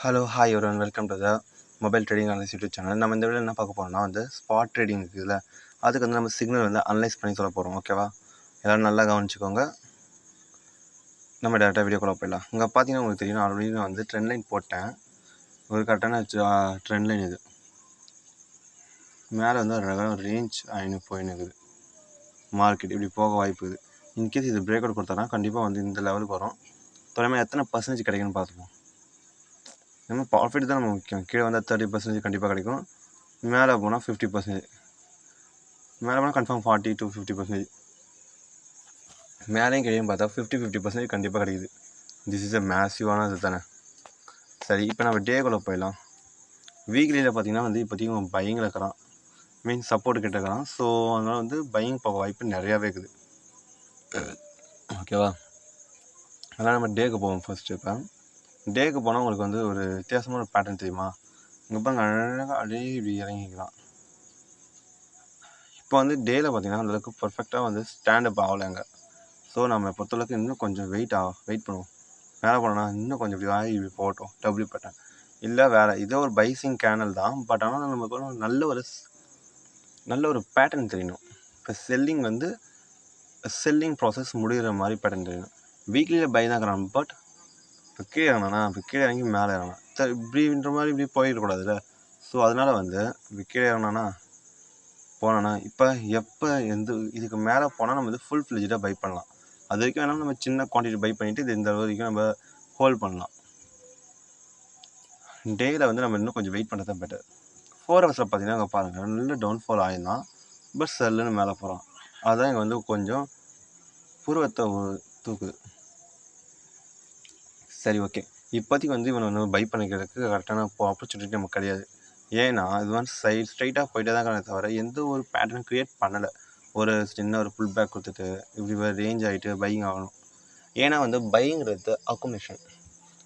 Hello hi everyone welcome to the mobile trading analyse YouTube channel. நம்ம இந்த video என்ன பார்க்க போகிறோம்னா ஸ்பாட் ட்ரேடிங் இருக்குதுல்ல, அதுக்கு நம்ம சிக்னல் அனலைஸ் பண்ணி சொல்ல போகிறோம். ஓகேவா, எல்லோரும் நல்லா கவனிச்சுக்கோங்க. நம்ம டேரெக்டாக வீடியோக்குள்ளே போயிடலாம். இங்கே பார்த்தீங்கன்னா உங்களுக்கு தெரியும், ஆல்ரெடி நான் ட்ரெண்ட் லைன் போட்டேன். ஒரு கரெக்டான ட்ரெண்ட் லைன் இது மேலே ஒரு ரேஞ்ச் ஆயின்னு போயின்னு இருக்குது. மார்க்கெட் இப்படி போக வாய்ப்பு இருக்குது. இன்கேஸ் இது பிரேக் அவுட் கொடுத்தானா கண்டிப்பாக இந்த லெவலுக்கு வரும். தொடர்ந்து எத்தனை பர்சன்டேஜ் கிடைக்குன்னு பார்த்துப்போம். நம்ம ப்ராஃபிட் தான் நம்ம முக்கியம். கீழே வந்தால் 30% கண்டிப்பாக கிடைக்கும். மேலே போனால் 50%, மேலே போனால் கன்ஃபார்ம் 40 to 50%. மேலேயும் கீழே பார்த்தா 50% கண்டிப்பாக கிடைக்குது. திஸ் இஸ் மேசிவான இது தானே. சரி, இப்போ நம்ம டேக்குள்ளே போயிடலாம். வீக்லியில் பார்த்தீங்கன்னா இப்போதைக்கு பையிங்கில் இருக்கிறான், மீன்ஸ் சப்போர்ட் கிட்ட இருக்கிறான். ஸோ அதனால் பையிங் போக வாய்ப்பு நிறையாவே இருக்குது. ஓகேவா, அதனால் நம்ம டேக்கு போவோம். ஃபஸ்ட்டு இப்போ டேக்கு போனால் உங்களுக்கு ஒரு வித்தியாசமான ஒரு பேட்டர்ன் தெரியுமா? இங்கே பாருங்க, அழகாக அப்படியே இப்படி இறங்கிக்கலாம். இப்போ டேயில் பார்த்தீங்கன்னா அந்தளவுக்கு பர்ஃபெக்டாக ஸ்டாண்டப் ஆகலைங்க. ஸோ நம்ம பொறுத்தளவுக்கு இன்னும் கொஞ்சம் வெயிட் பண்ணுவோம். மேலே போனோன்னா இன்னும் கொஞ்சம் இப்படி இப்படி போட்டோம் டபிள்யூ பேட்டர்ன் இல்லை வேறு இதோ ஒரு பைசிங் கேனல் தான். பட் ஆனால் நமக்கு நல்ல ஒரு பேட்டர்ன் தெரியணும். இப்போ செல்லிங் ப்ராசஸ் முடிகிற மாதிரி பேட்டர்ன் தெரியணும். வீக்லியில் பை தான் இருக்கிறான். பட் இப்போ கீழே இறங்கினா கீழே இறங்கி மேலே இறங்கினா இப்படின்ற மாதிரி இப்படி போயிடக்கூடாதுல்ல. ஸோ அதனால் இப்போ கீழே இறங்கினா போனோன்னா இப்போ எப்போ இதுக்கு மேலே போனால் நம்ம ஃபுல் ஃப்ளெஜ்டாக பை பண்ணலாம். அது வரைக்கும் வேணாலும் நம்ம சின்ன குவான்டிட்டி பை பண்ணிவிட்டு இது இந்த வரைக்கும் நம்ம ஹோல்ட் பண்ணலாம். டேயில் நம்ம இன்னும் கொஞ்சம் வெயிட் பண்ணுறது தான் பெட்டர். 4 ஹவர்ஸில் பார்த்தீங்கன்னா அங்கே பாருங்கள், நல்ல டவுன்ஃபால் ஆகிருந்தான். பட் செல்லுன்னு மேலே போகிறான். அதுதான் இங்கே கொஞ்சம் புருவத்தை தூக்குது. சரி, ஓகே, இப்போதைக்கு இவனை பை பண்ணிக்கிறதுக்கு கரெக்டான ஆப்பர்ச்சுனிட்டி நமக்கு கிடையாது. ஏன்னா இது ஸ்ட்ரைட்டாக போயிட்டே தான் தவிர எந்த ஒரு பேட்டர்ன் க்ரியேட் பண்ணலை. ஒரு சின்ன ஒரு புல் பேக் கொடுத்துட்டு இப்படி ரேஞ்ச் ஆகிட்டு பையிங் ஆகணும். ஏன்னா பையிங்கிறது அக்குமுலேஷன்.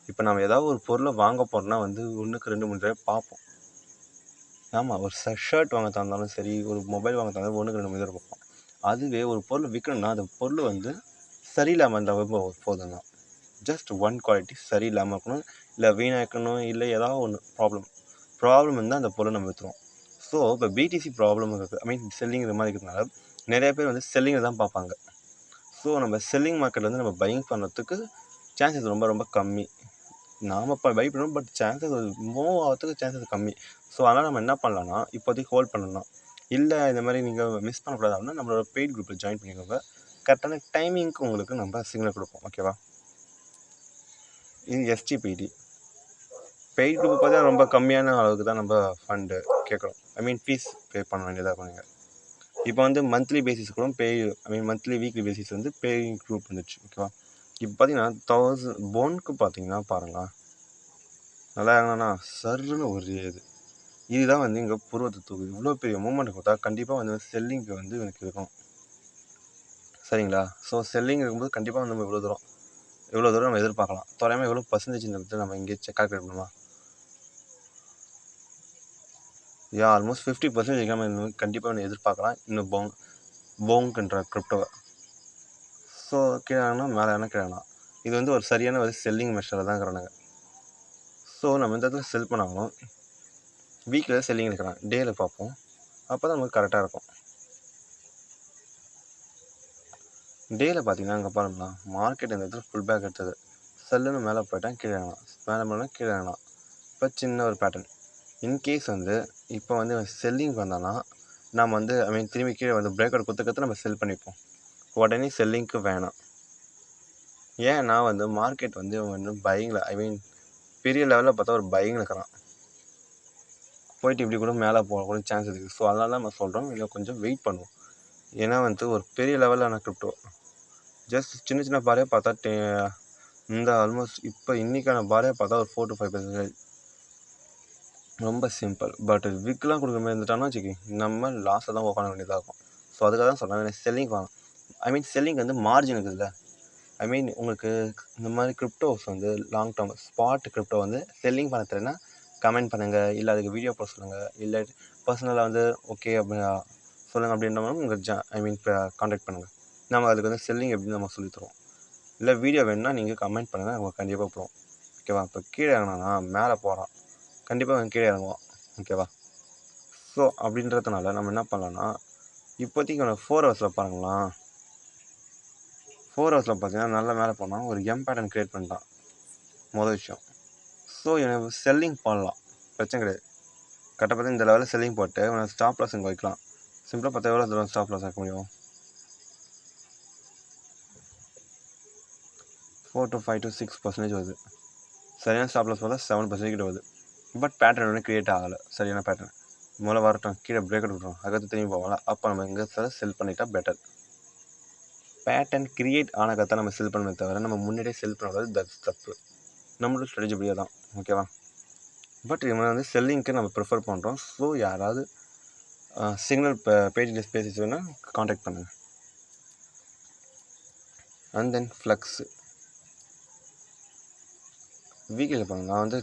இப்போ நம்ம ஏதாவது ஒரு பொருளை வாங்க போகிறோம்னா 1க்கு 2 3 தடவை பார்ப்போம். ஆமாம், ஒரு ஷர்ட் வாங்க தந்தாலும் சரி, ஒரு மொபைல் வாங்க தந்தாலும் 1க்கு 2 3 தடவை பார்ப்போம். அதுவே ஒரு பொருள் விற்கணும்னா அந்த பொருள் சரியில்லாமல் இருந்தால் போதும் தான். ஜஸ்ட் ஒன் குவாலிட்டி சரியில்லாமல் இருக்கணும், இல்லை வீணாக்கணும், இல்லை ஏதாவது ஒன்று ப்ராப்ளம் இருந்தால் அந்த பொருளை நம்ம விற்றுருவோம். ஸோ இப்போ பிடிசி ப்ராப்ளம் இருக்குது, செல்லிங் இது மாதிரி இருக்கிறதுனால நிறைய பேர் செல்லிங்கை தான் பார்ப்பாங்க. ஸோ நம்ம செல்லிங் மார்க்கெட்டில் நம்ம பையிங் பண்ணுறதுக்கு சான்சஸ் ரொம்ப ரொம்ப கம்மி. நாம் இப்போ பை பண்ணணும், பட் சான்சஸ் மூவ் ஆகிறதுக்கு சான்சஸ் கம்மி. ஸோ அதனால் நம்ம என்ன பண்ணலான்னா இப்போதைக்கு ஹோல்ட் பண்ணலாம். இல்லை இந்த மாதிரி நீங்கள் மிஸ் பண்ணக்கூடாது அப்படின்னா நம்மளோட பெய்ட் குரூப்பில் ஜாயின் பண்ணிக்கோங்க. கரெக்டான டைமிங்க்கு உங்களுக்கு நம்ம சிக்னல் கொடுப்போம். ஓகேவா, இது எஸ்டிபிடி பெய்ட் குரூப் பார்த்தா ரொம்ப கம்மியான அளவுக்கு தான் நம்ம ஃபண்டு கேட்குறோம். ஃபீஸ் பே பண்ண வேண்டியதாக இருக்கும். நீங்கள் இப்போ மந்த்லி பேசிஸ் கூட monthly weekly basis paying group வந்துடுச்சு. ஓகேவா, இப்போ பார்த்தீங்கன்னா 1000 போனுக்கு பார்த்தீங்கன்னா பாருங்கள், நல்லா இறங்கினா சர்ன்னு ஒரு இதுதான் இங்கே புருவத்தை தூக்குது. இவ்வளோ பெரிய மூமெண்ட் கொடுத்தா கண்டிப்பாக செல்லிங்க்கு எனக்கு இருக்கும். சரிங்களா, ஸோ செல்லிங் இருக்கும்போது கண்டிப்பாக நம்ம இவ்வளோ தூரம் நம்ம எதிர்பார்க்கலாம். தோராயமாக எவ்வளோ பர்சன்டேஜ் நம்ம இங்கே கால்குலேட் பண்ணுமா? ஆல்மோஸ்ட் 50% நம்ம கண்டிப்பாக எதிர்பார்க்கலாம். இன்னும் போங்க்ன்ற கிரிப்டோவை. ஸோ கீழேனா மேலே கீழேனா இது ஒரு சரியான ஒரு செல்லிங் மெஷரில் தான் இருக்கிறானுங்க. ஸோ நம்ம இந்த இடத்துல செல் பண்ணாலும் வீக்கில் செல்லிங் இருக்கிறான், டேயில் பார்ப்போம். அப்போ தான் நமக்கு கரெக்டாக இருக்கும். டேயில் பார்த்தீங்கன்னா அங்கே பாருங்களா, மார்க்கெட் இந்த இடத்துல ஃபுல் பேக் எடுத்தது, செல்லுன்னு மேலே போயிட்டான், கீழே மேலே கீழே இப்போ சின்ன ஒரு பேட்டர்ன். இன்கேஸ் இப்போ செல்லிங் வந்தான்னா நம்ம திரும்பி கீழே பிரேக் அவுட் கொடுத்துக்கிறது நம்ம செல் பண்ணிப்போம். உடனே செல்லிங்க்கு வேணாம். ஏன்னா மார்க்கெட் பையிங்கில் பெரிய லெவலில் பார்த்தா ஒரு பையிங்கில் இருக்கிறான், போயிட்டு இப்படி கூட மேலே போகக்கூட சான்ஸ் இருக்குது. ஸோ அதனால நம்ம சொல்கிறோம், இல்லை கொஞ்சம் வெயிட் பண்ணுவோம். ஏன்னா ஒரு பெரிய லெவலில் கிரிப்டோ ஜஸ்ட் சின்ன பாரே பார்த்தா இந்த ஆல்மோஸ்ட் இப்போ இன்றைக்கான பாரே பார்த்தா ஒரு 4 to 5% ரொம்ப சிம்பிள். பட் விக்லாம் கொடுக்குற மாதிரி இருந்துட்டான்னு வச்சுக்கி நம்ம லாஸை தான் உட்கார வேண்டியதாக இருக்கும். ஸோ அதுக்காக தான் சொல்கிறேன், செல்லிங் வாங்க. செல்லிங் மார்ஜின் இருக்குதுல்ல. உங்களுக்கு இந்த மாதிரி cryptos long term spot crypto selling பண்ண தெரியலனா கமெண்ட் பண்ணுங்கள், இல்லை அதுக்கு வீடியோ போட சொல்லுங்கள், இல்லை பர்சனலாக ஓகே அப்படி சொல்லுங்கள். அப்படின்ற மாதிரி உங்கள் கான்டாக்ட் பண்ணுங்கள். நம்ம அதுக்கு செல்லிங் எப்படின்னு நம்ம சொல்லித்தருவோம். இல்லை வீடியோ வேணும்னா நீங்கள் கமெண்ட் பண்ணுங்கள், நம்ம கண்டிப்பாக போடுவோம். ஓகேவா? இப்போ கீழே இறங்கினானா மேலே போகிறான், கண்டிப்பாக அவன் கீழே இறங்குவான். ஓகேவா? ஸோ அப்படின்றதுனால நம்ம என்ன பண்ணலான்னா, இப்போதைக்கு அவனை 4 ஹவர்ஸில் பாருங்களேன். 4 ஹவர்ஸில் பார்த்தீங்கன்னா நல்லா மேலே போனால் ஒரு எம் பேட்டர்ன் க்ரியேட் பண்ணிட்டான் மொதல் விஷயம். ஸோ எனக்கு செல்லிங் பண்ணலாம், பிரச்சனை கிடையாது. கரெக்டாக பார்த்து இந்த லெவலில் செல்லிங் போட்டு அவனை ஸ்டாப் லாஸ் இங்கே வைக்கலாம். சிம்பிளாக பார்த்தா எவ்வளோ தூரம் ஸ்டாப் லாஸ் வைக்க முடியும்? 4 to 5 to 6% வருது. சரியான ஸ்டாப் லாஸ் பார்த்தா 7% கிட்ட வருது. பட் பேட்டர்ன் ஒன்றும் க்ரியேட் ஆகலை, சரியான பேட்டர்ன். முதல்ல வரட்டும், கீழே பிரேக் அவுட் விட்றோம், அதுக்கடுத்து திரும்பி போகல. அப்போ நம்ம எங்கே செல் பண்ணிட்டா பெட்டர். பேட்டர்ன் க்ரியேட் ஆனக்கத்தான் நம்ம செல் பண்ணவே தவிர நம்ம முன்னாடியே செல் பண்ணக்கூடாது. தட்ஸ் தப்பு. நம்மளோட ஸ்ட்ராட்டஜி இப்படியே தான். ஓகேவா? பட் இவன் வந்து செல்லிங்க்கு நம்ம ப்ரிஃபர் பண்ணுறோம். ஸோ யாராவது சிக்னல் பேஜ் ஸ்பேசஸ் வேணால் காண்டாக்ட் பண்ணுங்கள். அண்ட் தென் ஃப்ளக்ஸு வீக்கில் பண்ணுங்க. நான் வந்து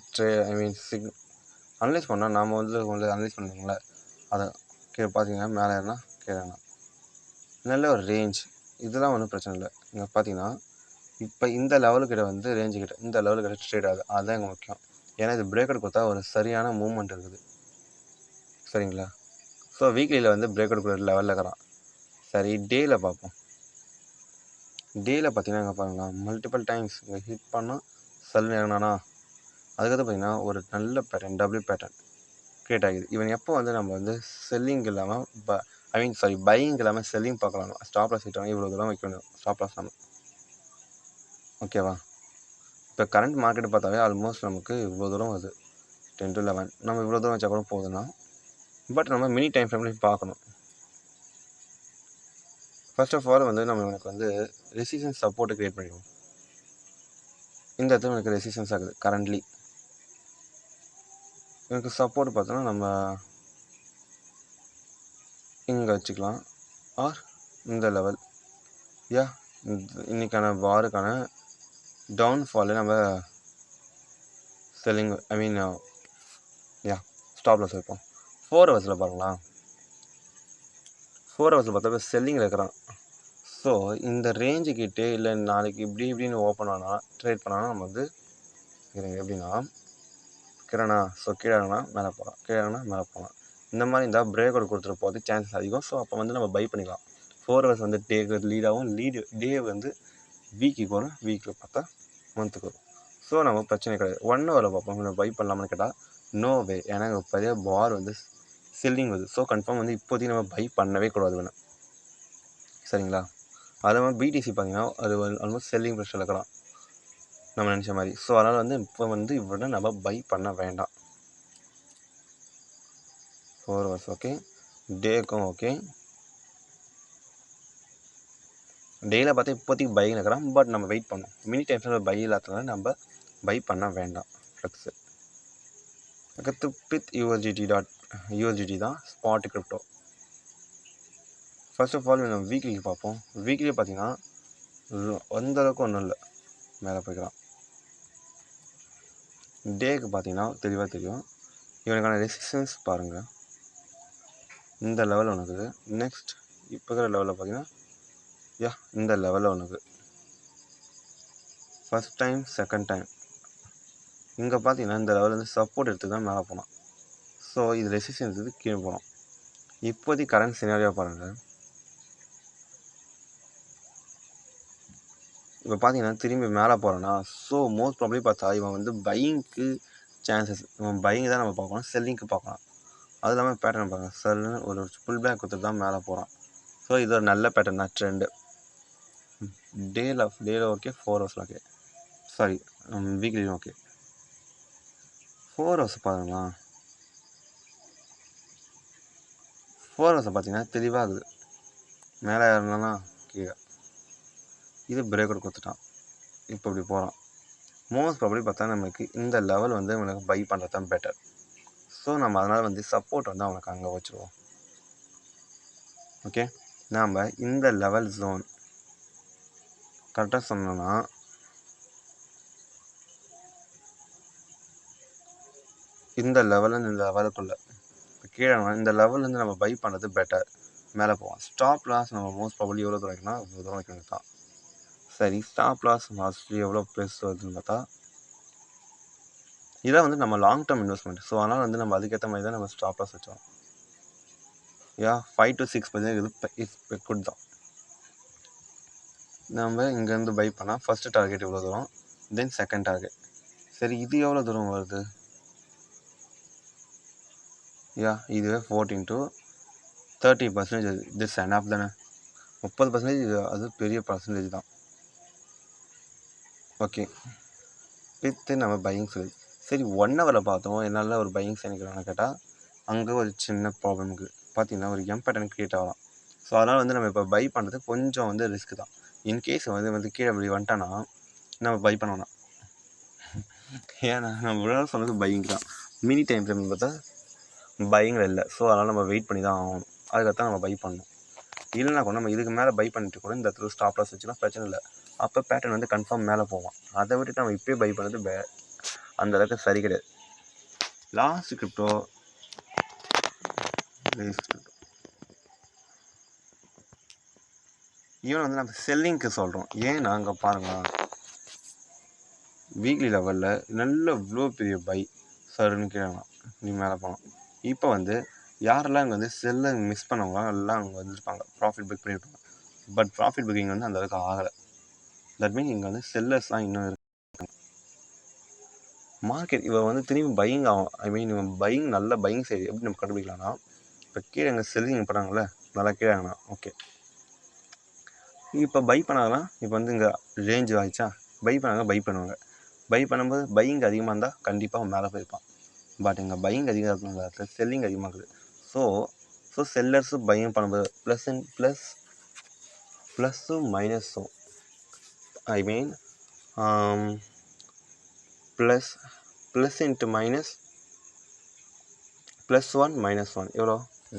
அனலைஸ் பண்ணால் நாம் வந்து அனலைஸ் பண்ணுவீங்களே, அதை கீழே பார்த்தீங்கன்னா மேலே ஏறினா கீழே நல்ல ஒரு ரேஞ்ச், இதெல்லாம் ஒன்றும் பிரச்சனை இல்லை. இங்கே பார்த்தீங்கன்னா இப்போ இந்த லெவலுக்கிட்ட வந்து ரேஞ்சு கிட்ட இந்த லெவலுக்கிட்ட ட்ரேட் ஆகுது, அதுதான் எங்கள் முக்கியம். ஏன்னா இது பிரேக் அவுட் கொடுத்தா ஒரு சரியான மூவ்மெண்ட் இருக்குது, சரிங்களா? ஸோ வீக்லியில் வந்து பிரேக் அவுட் கொடுக்குற லெவலில் இருக்கிறான். சரி, டேயில் பார்ப்போம். டேயில் பார்த்தீங்கன்னா இங்கே பாருங்களா, மல்டிபிள் டைம்ஸ் இங்கே ஹிட் பண்ணால் செல் இறங்கினானா, அதுக்கடுத்து பார்த்தீங்கன்னா ஒரு நல்ல பேட்டர்ன் டபிள்யூ பேட்டர்ன் க்ரியேட் ஆகிடுது. இவன் எப்போ வந்து நம்ம வந்து செல்லிங் இல்லாமல் பையிங் இல்லாமல் செல்லிங் பார்க்கலாம். ஸ்டாப் லாஸ் ஹிட் இவ்வளோ தூரம் வைக்க வேணும் ஸ்டாப் லாஸ் நம்ம. ஓகேவா? இப்போ கரண்ட் மார்க்கெட் பார்த்தாவே ஆல்மோஸ்ட் நமக்கு இவ்வளோ தூரம் வருது, 10 to 11. நம்ம இவ்வளோ தூரம் வச்சா கூட போகுதுன்னா, பட் நம்ம மினி டைம் ஃப்ரேம்லையும் பார்க்கணும். ஃபர்ஸ்ட் ஆஃப் ஆல் வந்து நம்ம எனக்கு வந்து ரெசிஸ்டன்ஸ் சப்போர்ட்டை க்ரியேட் பண்ணிடுவோம். இந்த இடத்துல எனக்கு ரெசிஸ்டன்ஸ் ஆகுது கரண்ட்லி. எனக்கு சப்போர்ட் பார்த்தோன்னா நம்ம இங்கே வச்சுக்கலாம், ஆர் இந்த லெவல். இன்றைக்கான வாருக்கான டவுன்ஃபாலு நம்ம செல்லிங் ஸ்டாப் லாஸ் வைப்போம். 4 ஹவர்ஸில் பாருங்களா, 4 ஹவர்ஸில் பார்த்தா செல்லிங்கில் இருக்கிறான். ஸோ இந்த ரேஞ்சுக்கிட்டே இல்லை நாளைக்கு இப்படின்னு ஓப்பன் ஆனால் ட்ரேட் பண்ணால் நம்ம வந்து எப்படின்னா கிரணா, ஸோ கீழேனா மேலே போகலாம், கீழேனா மேலே போகலாம். இந்த மாதிரி இருந்தால் பிரேக் அவுட் கொடுத்துட்டு போகிறது சான்சஸ் அதிகம். ஸோ அப்போ வந்து நம்ம பை பண்ணிக்கலாம். 4 ஹவர்ஸ் வந்து டேக்கு லீடாகவும் டே வந்து வீக்குக்கு வரும், வீக்கில் பார்த்தா மந்த்துக்கு வரும். ஸோ நம்ம பிரச்சனை கிடையாது. 1 ஹவரில் பார்ப்போம், நம்ம பை பண்ணலாமான்னு கேட்டால் நோ வே. ஏன்னா பெரிய பார் வந்து செல்லிங் வருது. ஸோ கன்ஃபார்ம் வந்து இப்போதைக்கு நம்ம பை பண்ணவே கூடாது வேணும், சரிங்களா? அதே மாதிரி பிடிசி பார்த்தீங்கன்னா அது ஆல்மோஸ்ட் செல்லிங் ப்ரெஷர் இருக்கலாம் நம்ம நினச்ச மாதிரி. ஸோ அதனால் வந்து இப்போ வந்து இவ்வளோ நம்ம பை பண்ண வேண்டாம். 4 ஹவர்ஸ் ஓகே, டேக்கும் ஓகே. டேயில் பார்த்தா இப்போதைக்கு பை இருக்கிறான், பட் நம்ம வெயிட் பண்ணோம். மினி டைம்ஸில் பை இல்லாததுனால நம்ம பை பண்ண வேண்டாம் ஃப்ளெக்ஸு. அடுத்து பித் யூஎஸ்டிடி தான் spot crypto. First of all நம்ம வீக்லிக்கு பார்ப்போம். வீக்லி பார்த்தீங்கன்னா அந்தளவுக்கு ஒன்றும் இல்லை, மேலே போய்க்கலாம். டேக்கு பார்த்தீங்கன்னா தெளிவாக தெரியும். இவனுக்கான ரெசிஸ்டன்ஸ் பாருங்கள், இந்த லெவலில் ஒன்று இருக்குது. நெக்ஸ்ட் இப்போ இருக்கிற லெவலில் பார்த்தீங்கன்னா இந்த லெவலில் ஒன்று இருக்குது. ஃபஸ்ட் டைம் செகண்ட் டைம் இங்கே பார்த்தீங்கன்னா இந்த லெவலில் வந்து சப்போர்ட் எடுத்து தான் மேலே போனோம். ஸோ இது ரெசிஸ்டன்ஸ் இது கீழே போனோம். இப்போதைக்கு கரண்ட் சினாரியோ பாருங்கள். இப்போ பார்த்தீங்கன்னா திரும்பி மேலே போகிறோன்னா, ஸோ மோஸ்ட் ப்ராப்ளி பார்த்தா இவன் வந்து பையிங்க்கு சான்சஸ், இவன் பையிங் தான் நம்ம பார்க்கணும், செல்லிங்க்கு பார்க்கலாம். அது இல்லாமல் பேட்டர்ன் பார்க்கலாம், செல்லுன்னு ஒரு ஃபுல் பேக் கொடுத்துட்டு தான் மேலே போகிறான். ஸோ இது ஒரு நல்ல பேட்டர்ன் தான், ட்ரெண்டு. டேயில் ஓகே, 4 ஹவர்ஸில் ஓகே, சாரி வீக்லியும் ஓகே. 4 ஹவர்ஸ் பாருங்களா, 4 ஹவர்ஸை பார்த்தீங்கன்னா தெளிவாகுது. மேலே ஏறினா கீழே, இது பிரேக் அவுட் கொடுத்துட்டான், இப்போ இப்படி போகிறான். மோஸ்ட் ப்ராப்ளி பார்த்தா நமக்கு இந்த லெவல் வந்து அவனுக்கு பை பண்ணுறது தான் பெட்டர். ஸோ நம்ம அதனால் வந்து சப்போர்ட் வந்து அவனுக்கு அங்கே வச்சுருவோம். ஓகே, நாம் இந்த லெவல் ஜோன் கரெக்டாக சொன்னோன்னா இந்த லெவலில் இந்த லெவலுக்குள்ளே கீழே இந்த லெவல்லேருந்து நம்ம பை பண்ணுறது பெட்டர். மேலே போவோம். ஸ்டாப் லாஸ் நம்ம மோஸ்ட் ப்ராபப்ளி எவ்வளோ தூரம் வைக்கணும், இவ்வளோ தூரம் வைக்கணும் தான். சரி, ஸ்டாப் லாஸ் லாஸ்ட்லி எவ்வளோ ப்ளஸ் வருதுன்னு பார்த்தா இதெல்லாம் வந்து நம்ம லாங் டேர்ம் இன்வெஸ்ட்மெண்ட். ஸோ அதனால் வந்து நம்ம அதுக்கேற்ற மாதிரி தான் நம்ம ஸ்டாப் லாஸ் வச்சோம். 5 to 6% இது குட் தான். நம்ம இங்கேருந்து பை பண்ணால் ஃபஸ்ட்டு டார்கெட் இவ்வளோ தூரம், தென் செகண்ட் டார்கெட். சரி, இது எவ்வளோ தூரம் வருது? இதுவே 14 to 30% இது எனாஃப் தானே. 30% அது பெரிய பர்சன்டேஜ் தான். ஓகே, வித்து நம்ம பையிங் சொல்லி சரி 1 ஹவரில் பார்த்தோம். என்னால் ஒரு பையிங் செய்யணும்னு கேட்டால் அங்கே ஒரு சின்ன ப்ராப்ளம் இருக்குது. பார்த்தீங்கன்னா ஒரு பேட்டர்ன் க்ரியேட் ஆகலாம். ஸோ அதனால் வந்து நம்ம இப்போ பை பண்ணுறது கொஞ்சம் வந்து ரிஸ்க் தான். இன்கேஸ் வந்து கீழே இப்படி வந்துட்டானா நம்ம பை பண்ணணும். ஏன்னா நம்ம இவ்வளோ சொன்னது பையிங் தான். மினி டைம் ஃப்ரேம் பார்த்தா பையிங்கில் இல்லை. ஸோ அதனால் நம்ம வெயிட் பண்ணி தான் ஆகணும். அதுக்கத்தான் நம்ம பை பண்ணணும். இல்லைனா கூட நம்ம இதுக்கு மேலே பை பண்ணிட்டு கூட இந்த இடத்துல ஸ்டாப் லாஸ் வச்சுன்னா பிரச்சனை இல்லை. அப்போ பேட்டர்ன் வந்து கன்ஃபார்ம் மேலே போவோம். அதை விட்டுட்டு நம்ம இப்போயே பை பண்ணது அந்த அளவுக்கு சரி கிடையாது. லாஸ்ட் கிரிப்டோ ஈவன் வந்து நம்ம செல்லிங்க்கு சொல்கிறோம். ஏன்னா அங்கே பாருங்கள், வீக்லி லெவலில் நல்ல இவ்வளோ பெரிய பை சருன்னு கேட்கலாம். நீ மேலே போனோம். இப்போ வந்து யாரெல்லாம் இங்கே வந்து செல்லை மிஸ் பண்ணவங்க எல்லாம் அங்கே வந்துருப்பாங்க, ப்ராஃபிட் புக் பண்ணியிருப்பாங்க. பட் ப்ராஃபிட் புக்கிங் வந்து அந்த அளவுக்கு ஆகலை. தட் மீன் இங்கே வந்து செல்லர்ஸ்லாம் இன்னும் இருக்கு. மார்க்கெட் இவன் வந்து திரும்பி பையிங் ஆகும். இவன் பையிங் நல்ல பையிங் சைடு எப்படி நம்ம கண்டுபிடிக்கலாம்னா, இப்போ கீழே எங்கே செல்லிங் பண்ணாங்கல்ல, நல்லா கீழே ஆகணும். ஓகே, இப்போ பை பண்ணாதான் இப்போ வந்து இங்கே ரேஞ்ச் ஆகிடுச்சா, பை பண்ணுவாங்க. பை பண்ணும்போது பையிங் அதிகமாக இருந்தால் கண்டிப்பாக மேலே போயிருப்பான். பட் இங்கே பையிங் அதிகமாக இருக்கிற செல்லிங் அதிகமாக இருக்குது. ஸோ செல்லர்ஸும் பையிங் பண்ணும்போது ப்ளஸ்ஸும் மைனஸும் ப்ளஸ் இன்ட்டு மைனஸ் +1 -1 எவ்வளோ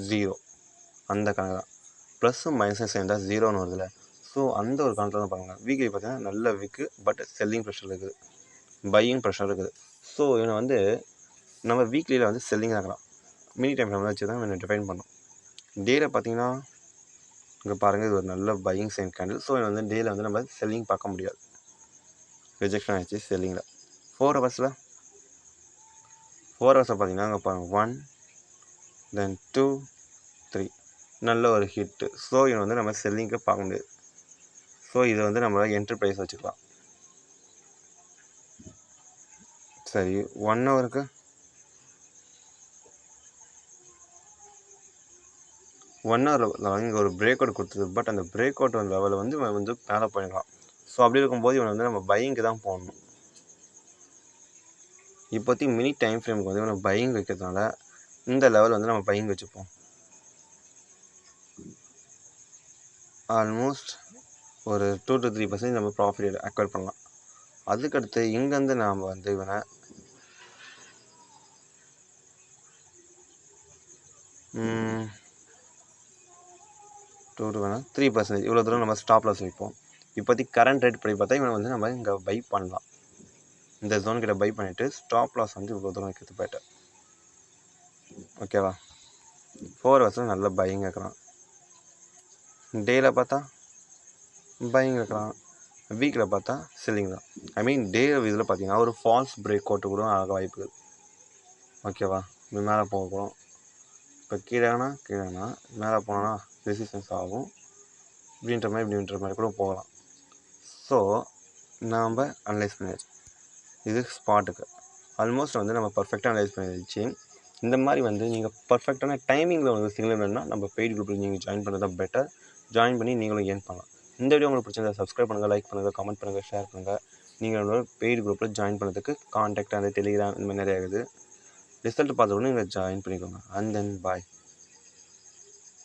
0. அந்த கணக்கு தான். ப்ளஸ்ஸும் மைனஸும் சேர்ந்தால் 0ன்னு வருதுல்ல. ஸோ அந்த ஒரு கணக்கில் தான் பாருங்கள். வீக்லி பார்த்தீங்கன்னா நல்ல வீக்கு, பட் செல்லிங் ப்ரெஷர் இருக்குது, பையிங் ப்ரெஷர் இருக்குது. ஸோ இவனை வந்து நம்ம வீக்லியில் வந்து செல்லிங் ஆகலாம். மினி டைம் ஃப்ரேம் வச்சு தான் இவனை டிஃபைன் பண்ணோம். டேயில் பார்த்தீங்கன்னா இங்கே பாருங்கள், இது ஒரு நல்ல பையிங் சைன் கேண்டில். ஸோ இவன் வந்து டேயில் வந்து நம்ம செல்லிங் பார்க்க முடியாது. ரிஜெக்ஷன் ஆகிடுச்சு செல்லிங்கில். 4 ஹவர்ஸில் பார்த்தீங்கன்னா அங்கே பாருங்கள் 1 then 2 3 நல்ல ஒரு ஹிட்டு. ஸோ இவன் வந்து நம்ம செல்லிங்க்கு பார்க்க முடியாது. ஸோ இதை வந்து நம்மளால் என்ட்ரி ப்ரைஸ் வச்சுக்கலாம். சரி, 1 ஹவருக்கு 1 ஹவரில் இங்கே ஒரு பிரேக் அவுட் கொடுத்தது. பட் அந்த பிரேக் அவுட் லெவலில் வந்து இவன் வந்து மேலே போயிடலாம். ஸோ அப்படி இருக்கும்போது இவனை வந்து நம்ம பையிங்க்கு தான் போடணும். இப்போதைக்கு மினி டைம் ஃப்ரேமுக்கு வந்து இவனை பையிங் வைக்கிறதுனால இந்த லெவல் வந்து நம்ம பையிங் வச்சுப்போம். ஆல்மோஸ்ட் ஒரு 2 to 3% நம்ம ப்ராஃபிட் அக்வயர் பண்ணலாம். அதுக்கடுத்து இங்கேருந்து நாம் வந்து இவனை 2 to 3% இவ்வளோ தூரம் நம்ம ஸ்டாப் லாஸ் வைப்போம். இப்போதைக்கு கரண்ட் ரேட் படி பார்த்தா இவனை வந்து நம்ம இங்கே பை பண்ணலாம். இந்த ஜோன் கிட்ட பை பண்ணிவிட்டு ஸ்டாப் லாஸ் வந்து இவ்வளோ தூரம் வைக்கிறது பெட்டர். ஓகேவா? 4 ஹவர்ஸில் நல்ல பையிங் வைக்கலாம். டேயில் பார்த்தா பையிங் வைக்கலாம். வீக்கில் பார்த்தா செல்லிங் தான். டே இதில் பார்த்தீங்கன்னா ஒரு ஃபால்ஸ் பிரேக் அவுட்டு கூட ஆக வாய்ப்புகள். ஓகேவா? இப்போ மேலே போகும். இப்போ கீழேனா மேலே போனோன்னா ரெசிஸ்டன்ஸ் ஆகும். இப்படின்ற மாதிரி கூட போகலாம். ஸோ நாம் அனலைஸ் பண்ணியாச்சு. இது ஸ்பாட்டுக்கு ஆல்மோஸ்ட் வந்து நம்ம பர்ஃபெக்டாக அனலைஸ் பண்ணிடுச்சு. இந்த மாதிரி வந்து நீங்கள் பர்ஃபெக்டான டைமிங்கில் வந்து சிக்னல் வேணும்னா நம்ம பெய்ட் குரூப்பில் நீங்கள் ஜாயின் பண்ணுறது தான் பெட்டர். ஜாயின் பண்ணி நீங்களும் ஏர்ன் பண்ணலாம். இந்த வீடியோ உங்களுக்கு பிடிச்சிருந்தா சப்ஸ்கிரைப் பண்ணுங்கள், லைக் பண்ணுங்கள், கமெண்ட் பண்ணுங்கள், ஷேர் பண்ணுங்கள். நீங்கள் பெய்ட் குரூப்பில் ஜாயின் பண்ணுறதுக்கு கான்டாக்ட் அந்த டெலிகிராம் இந்த மாதிரி நிறையா இருக்குது. ரிசல்ட் பார்த்த உடனே நீங்கள் ஜாயின் பண்ணிக்கோங்க. And then bye.